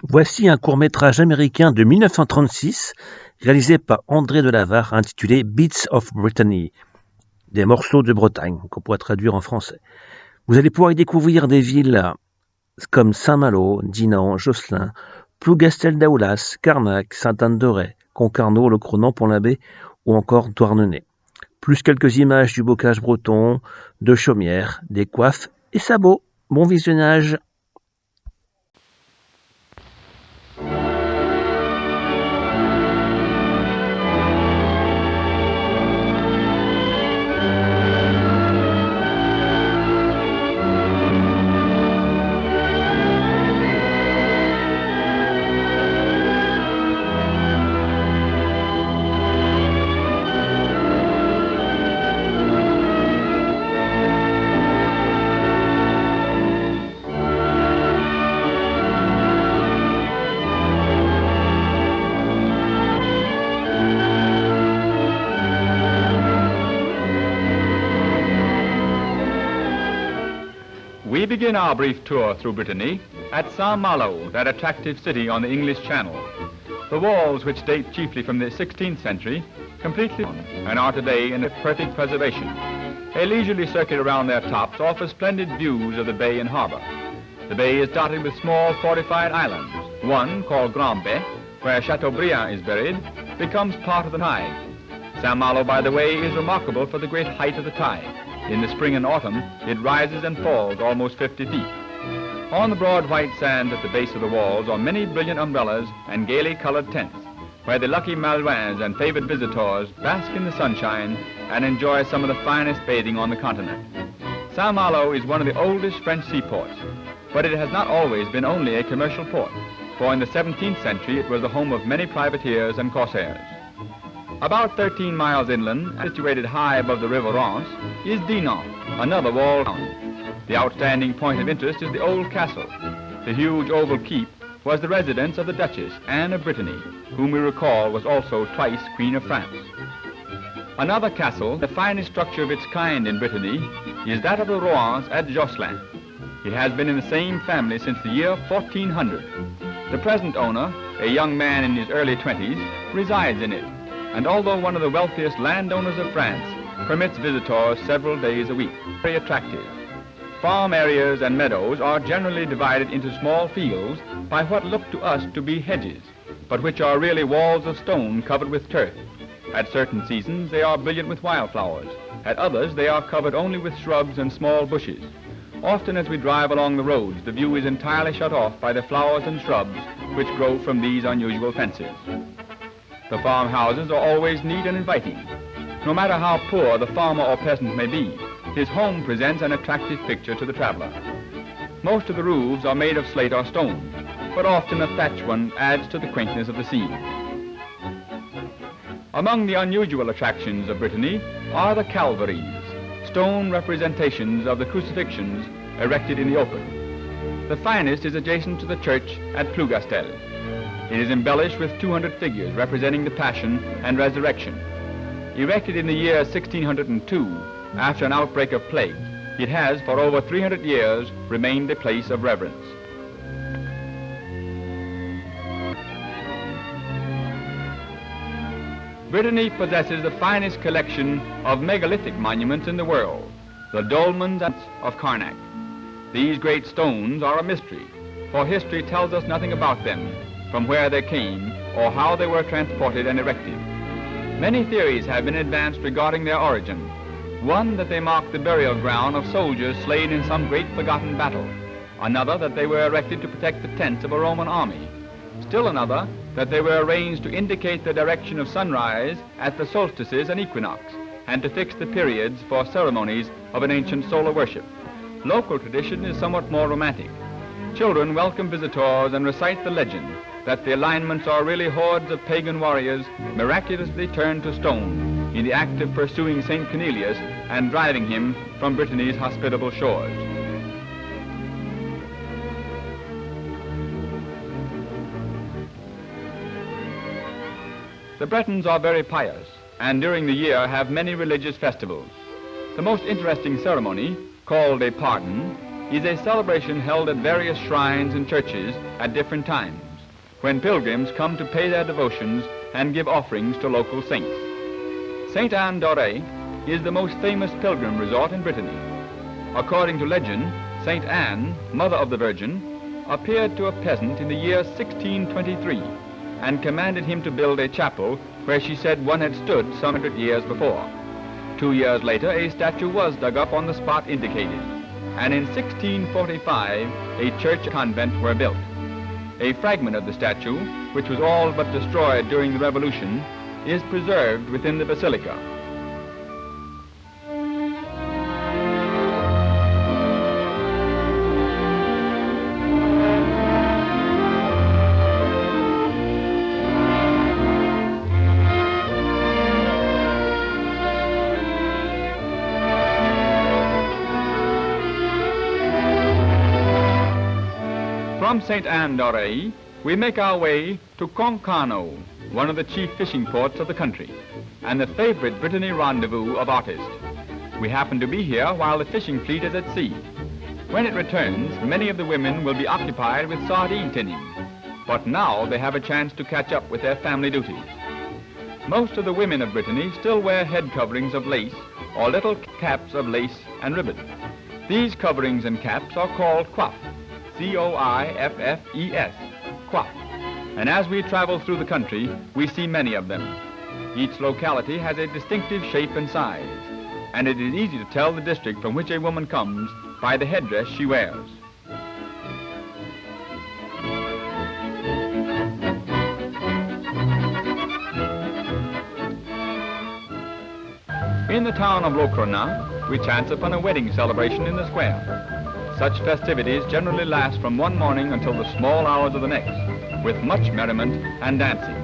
Voici un court-métrage américain de 1936 réalisé par André de Varre intitulé Bits of Brittany, des morceaux de Bretagne, qu'on pourrait traduire en français. Vous allez pouvoir y découvrir des villes comme Saint-Malo, Dinan, Joslin, Plougastel-Daoulas, Carnac, Sainte-Anne, Concarneau, Locronan, Pont L'Abbé ou encore Douarnenez. Plus quelques images du bocage breton, de chaumières, des coiffes et sabots. Bon visionnage. We begin our brief tour through Brittany at Sao Malo, that attractive city on the English Channel. The walls, which date chiefly from the 16th century, completely and are today in perfect preservation. A leisurely circuit around their tops offers splendid views of the bay and harbor. The bay is dotted with small fortified islands. One, called Grand Bay, where Chateaubriand is buried, becomes part of the tide. Sao Malo, by the way, is remarkable for the great height of the tide. In the spring and autumn, it rises and falls almost 50 feet. On the broad white sand at the base of the walls are many brilliant umbrellas and gaily colored tents, where the lucky Malouins and favored visitors bask in the sunshine and enjoy some of the finest bathing on the continent. Sao Malo is one of the oldest French seaports, but it has not always been only a commercial port, for in the 17th century it was the home of many privateers and corsairs. About 13 miles inland, situated high above the river Rance, is Dinan, another walled town. The outstanding point of interest is the old castle. The huge oval keep was the residence of the Duchess, Anne of Brittany, whom we recall was also twice Queen of France. Another castle, the finest structure of its kind in Brittany, is that of the Rohans at Joslin. It has been in the same family since the year 1400. The present owner, a young man in his early 20s, resides in it, and although one of the wealthiest landowners of France, permits visitors several days a week. Very attractive. Farm areas and meadows are generally divided into small fields by what look to us to be hedges, but which are really walls of stone covered with turf. At certain seasons they are brilliant with wildflowers. At others they are covered only with shrubs and small bushes. Often as we drive along the roads, the view is entirely shut off by the flowers and shrubs which grow from these unusual fences. The farmhouses are always neat and inviting. No matter how poor the farmer or peasant may be, his home presents an attractive picture to the traveler. Most of the roofs are made of slate or stone, but often a thatch one adds to the quaintness of the scene. Among the unusual attractions of Brittany are the Calvaries, stone representations of the crucifixions erected in the open. The finest is adjacent to the church at Plougastel. It is embellished with 200 figures representing the Passion and Resurrection. Erected in the year 1602, after an outbreak of plague, it has for over 300 years remained a place of reverence. Brittany possesses the finest collection of megalithic monuments in the world, the dolmens of Carnac. These great stones are a mystery, for history tells us nothing about them, from where they came, or how they were transported and erected. Many theories have been advanced regarding their origin. One, that they marked the burial ground of soldiers slain in some great forgotten battle. Another, that they were erected to protect the tents of a Roman army. Still another, that they were arranged to indicate the direction of sunrise at the solstices and equinox, and to fix the periods for ceremonies of an ancient solar worship. Local tradition is somewhat more romantic. Children welcome visitors and recite the legend that the alignments are really hordes of pagan warriors miraculously turned to stone in the act of pursuing St. Cornelius and driving him from Brittany's hospitable shores. The Bretons are very pious and during the year have many religious festivals. The most interesting ceremony, called a pardon, is a celebration held at various shrines and churches at different times, when pilgrims come to pay their devotions and give offerings to local saints. Sainte-Anne d'Auray is the most famous pilgrim resort in Brittany. According to legend, Saint Anne, mother of the Virgin, appeared to a peasant in the year 1623 and commanded him to build a chapel where she said one had stood some 100 years before. 2 years later, a statue was dug up on the spot indicated, and in 1645, a church and convent were built. A fragment of the statue, which was all but destroyed during the Revolution, is preserved within the basilica. From Sainte-Anne d'Auray, we make our way to Concarneau, one of the chief fishing ports of the country, and the favorite Brittany rendezvous of artists. We happen to be here while the fishing fleet is at sea. When it returns, many of the women will be occupied with sardine tinning, but now they have a chance to catch up with their family duties. Most of the women of Brittany still wear head coverings of lace or little caps of lace and ribbon. These coverings and caps are called coiffes. C-O-I-F-F-E-S, coif. And as we travel through the country, we see many of them. Each locality has a distinctive shape and size, and it is easy to tell the district from which a woman comes by the headdress she wears. In the town of Locronan, we chance upon a wedding celebration in the square. Such festivities generally last from one morning until the small hours of the next, with much merriment and dancing.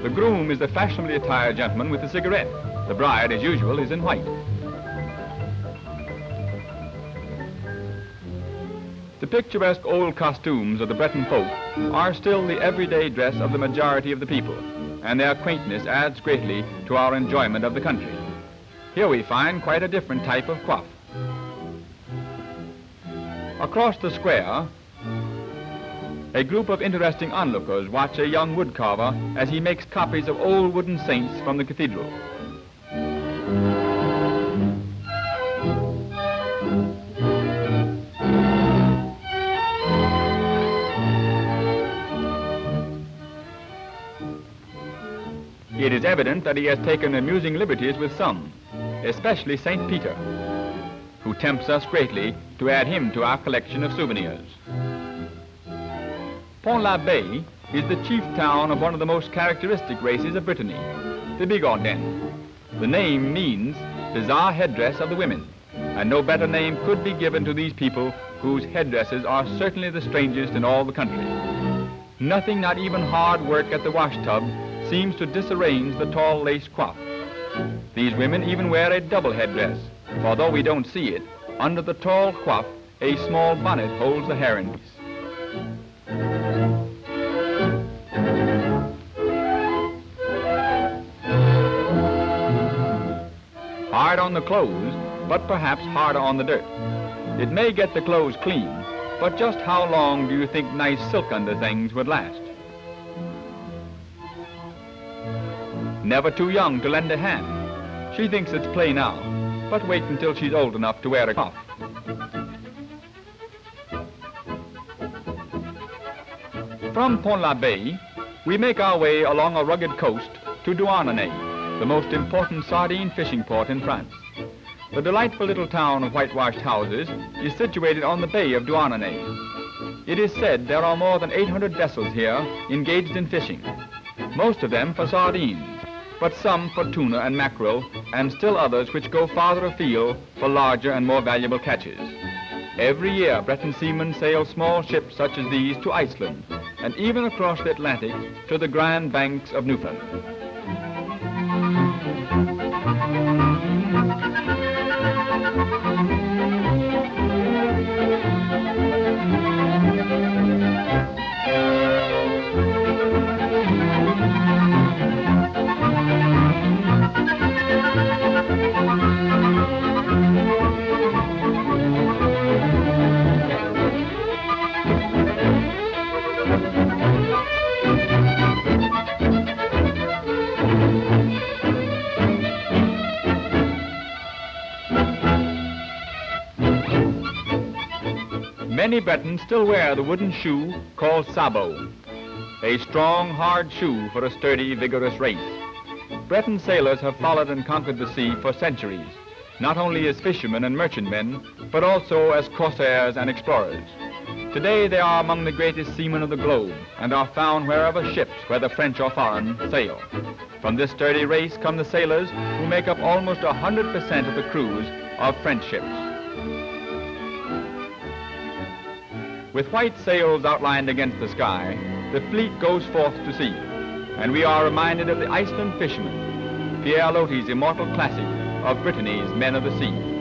The groom is the fashionably attired gentleman with a cigarette. The bride, as usual, is in white. The picturesque old costumes of the Breton folk are still the everyday dress of the majority of the people, and their quaintness adds greatly to our enjoyment of the country. Here we find quite a different type of coif. Across the square, a group of interesting onlookers watch a young woodcarver as he makes copies of old wooden saints from the cathedral. It is evident that he has taken amusing liberties with some, especially St. Peter, who tempts us greatly to add him to our collection of souvenirs. Pont L'Abbé is the chief town of one of the most characteristic races of Brittany, the Bigourdins. The name means bizarre headdress of the women, and no better name could be given to these people whose headdresses are certainly the strangest in all the country. Nothing, not even hard work at the wash tub, seems to disarrange the tall lace coif. These women even wear a double headdress, for though we don't see it, under the tall coif, a small bonnet holds the hair in place. Hard on the clothes, but perhaps harder on the dirt. It may get the clothes clean, but just how long do you think nice silk underthings would last? Never too young to lend a hand. She thinks it's play now, but wait until she's old enough to wear a coif. From Pont L'Abbé, we make our way along a rugged coast to Douarnenez, the most important sardine fishing port in France. The delightful little town of whitewashed houses is situated on the bay of Douarnenez. It is said there are more than 800 vessels here engaged in fishing, most of them for sardines, but some for tuna and mackerel, and still others which go farther afield for larger and more valuable catches. Every year, Breton seamen sail small ships such as these to Iceland, and even across the Atlantic to the Grand Banks of Newfoundland. Many Bretons still wear the wooden shoe called sabot, a strong, hard shoe for a sturdy, vigorous race. Breton sailors have followed and conquered the sea for centuries, not only as fishermen and merchantmen, but also as corsairs and explorers. Today they are among the greatest seamen of the globe and are found wherever ships, whether French or foreign, sail. From this sturdy race come the sailors who make up almost 100% of the crews of French ships. With white sails outlined against the sky, the fleet goes forth to sea, and we are reminded of the Iceland fisherman, Pierre Loti's immortal classic of Brittany's Men of the Sea.